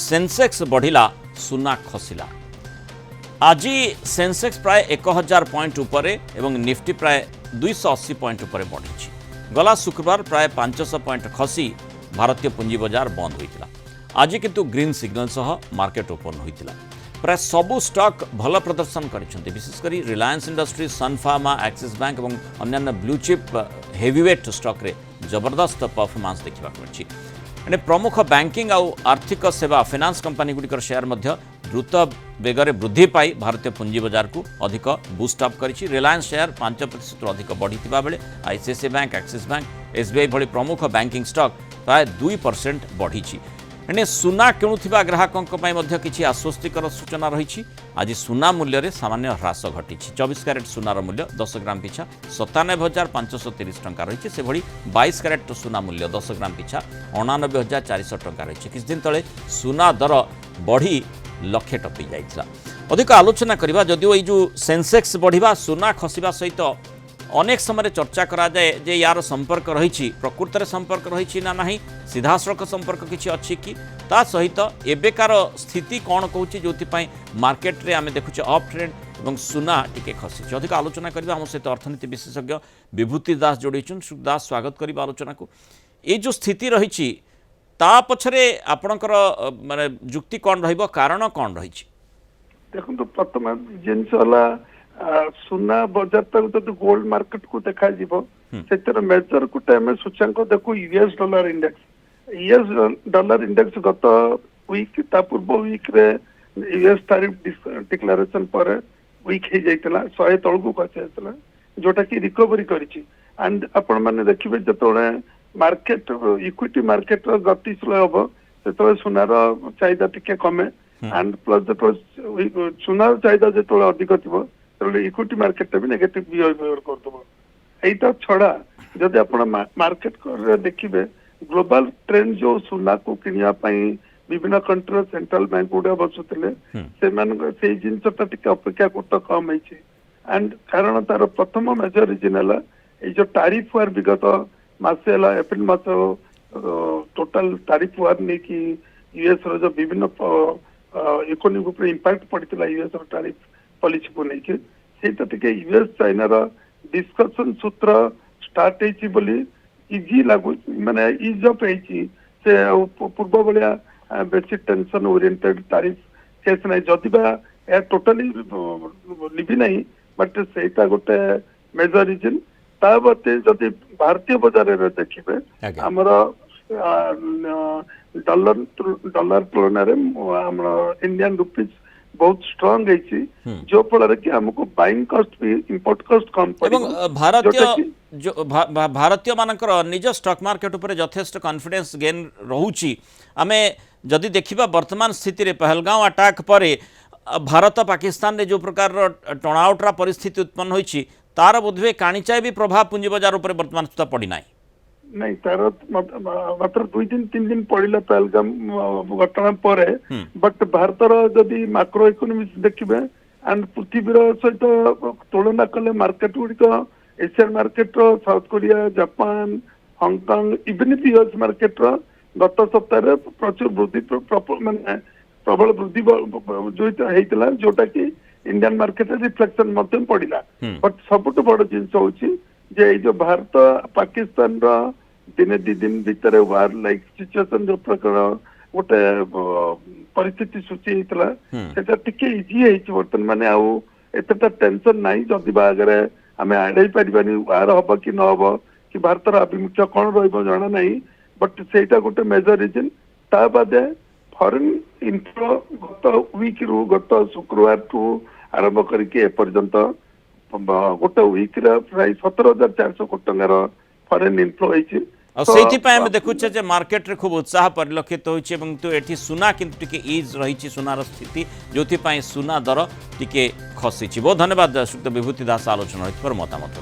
Sensex बढ़िला सुना खसिला। आज Sensex प्राय 1000 पॉइंट उपरे एवं निफ्टी प्राय 280 पॉइंट उपरे बढ़ी। गला शुक्रवार प्राय 500 पॉइंट खसी भारतीय पुंजी बाजार बंद होता। आज किंतु ग्रीन सिग्नल सह मार्केट ओपन होता। प्राय सबु स्टॉक भल प्रदर्शन कर विशेषकर रिलायंस इंडस्ट्रीज, सन फार्मा, एक्सिस बैंक और अन्य ब्लू चिप हेवीवेट स्टॉक रे जबरदस्त परफॉर्मेंस देखा मिली। प्रमुख बैंकिंग आउ आर्थिक सेवा फाइनान्स कंपनी गुड़िकर शेयर द्रुत बेगर वृद्धि पाई भारतीय पुंजी बाजार को अधिक बूस्ट अप करिछि। रिलायंस शेयर 5% अधिक बढ़ी बेले ICICI bank, axis bank, SBI भली प्रमुख बैंकिंग स्टॉक प्राय 2% बढ़ी। एने सुना किणुथिबा ग्राहकों किछि आश्वस्तिकर सूचना रही। आज सुना मूल्य रे सामान्य ह्रास घटी। 24 कैरेट सुनार मूल्य 10 ग्राम पिछा 97,530 टंका रही। से भली 22 कैरेट सुना मूल्य 10 ग्राम पिछा 89,400 टंका रही। किछ दिन तले सुना दर बढ़ी लक्षे टपी जाइछला। अधिक आलोचना करिबा जदिओ ए जो सेंसेक्स बढ़िबा सुना खसिबा सहित अनेक समय चर्चा करा जाए जे यार संपर्क रही, प्रकृत में संपर्क रही ना नहीं, सीधासख संपर्क किसी अच्छी कि ता सहित एबेकार स्थिति कौन कहूँ जो मार्केट रे आमे देखुचे अप ट्रेंड और सुना टिके खसी। अधिक आलोचना करबा हम सहित अर्थनीति विशेषज्ञ विभूति दास जोड़ी। दास स्वागत करबा आलोचना को। ये जो स्थिति रही ता पछरे आपणकर माने जुक्ति कौन रहिबो, कारण कौन रही? देखो प्रथम जिनस सुना बजार जो गोल्ड मार्केट को देखा से मेजर गोटे आम सूचांक देखो यूएस डॉलर इंडेक्स गत वीक ता पूर्व वीक रे यूएस टैरिफ डिक्लेरेशन पर वीक हो जाइतला 100 तल को खसी आसला जोटा कि रिकवरी करिछि। एंड आपण माने देखिबे जतोळे मार्केट इक्विटी मार्केट रो गतिशील हबो सेतोळे सुनार चाहिदा टिके कमे एंड प्लस जतोळे सुनार चाहिदा जतोळे अधिक थिबो इक्विटी मार्केट भी नेगेटिव बिहेवियर करदबो। एटा छड़ा जदि आपण मार्केट देखिबे ग्लोबल ट्रेंड जो सुना को किनिया पई विभिन्न कंट्री सेंट्रल बैंक गुडा बसुतले से मान से जिनसटा टिके अपेक्षा कोट कम होइछि। एंड कारण तार प्रथम मेजर रीजन है ए जो टैरिफ वार विगत मासे एप्रिल मास टोटल टैरिफ वार ने कि यूएस रो जो विभिन्न इकोनॉमी ऊपर इंपैक्ट पड़ितला यूएस रो टैरिफ पॉलिसी को लेके सेटा टिके यूएस चाइना रो डिस्कशन सूत्र स्टार्ट हेछि बोली इजी लागु माने इज अप हेछि से पूर्व बलिया बेसी टेंशन ओरिएंटेड टैरिफ केस नै जदिबा ए टोटली लिबि नै बट सेटा गोटे मेजर रीजन ता बते जदि भारतीय बाजार रे देखिबे हमर डॉलर तुलना रे हमर इंडियन रुपीज बहुत स्ट्रांग है जो फल कि हमको बाइंग कॉस्ट भी इंपोर्ट कॉस्ट कम पड़े। भारतीय मानकर निज स्टॉक मार्केट ऊपर यथेष्ट कॉन्फिडेंस गेन रहूची। आमे जदि देखिबा वर्तमान स्थिति रे पहलगांव अटैक पर भारत पाकिस्तान रे जो प्रकार टर्नआउट परिस्थिति उत्पन्न होईची तार बोधवे काणीचाए भी प्रभाव पुंजी बाजार ऊपर वर्तमान सुधा पड़ी नहीं तार मात्र 2-3 दिन पड़िला पहलगाम घटना पर बट भारतर जदि माक्रो इकोनॉमिक्स देखिबे एंड पृथ्वी सहित तुलना कले मार्केट गुड़िक Asian market South Korea, Japan, Hong Kong even भी यूएस मार्केट गत सप्ताह प्रचुर वृद्धि माने प्रबल वृद्धि जो होता जोटा कि इंडियन मार्केट रिफ्लेक्शन मध्यम पड़िला। बट सबुठ बड़ जिनस होची जे जो भारत पाकिस्तान दिने 2 दिन भीतर वार लाइक सिचुएशन जो प्रकार गोटे परिस्थिति सृष्टि होता सेटा टिके इजी है बर्तन माने आउ एतटा टेंशन नाही जदि बागरे आमे आडै परिबानी वार हबो कि न हबो कि भारतर अभिमुख्य कोन रहइबो जाना नाही। बट सेटा गोटे मेजर रीजन ता बादे फॉरेन इन्फ्लो गत वीक रु गत शुक्रवार टू आरंभ करके ए पर्यंत गोटे वीक प्राय 17,400 कोटी टंकार फॉरेन इनफ्लो होइछि। से देखुचे जे मार्केट रे खूब उत्साह परिलक्षित होइछि तो एठी सुना किंतु टिके इज रही सुनार स्थिति जो सुना दर टिके खसी। बहुत धन्यवाद श्रीयुक्त विभूति दास आलोचना पर मतामत।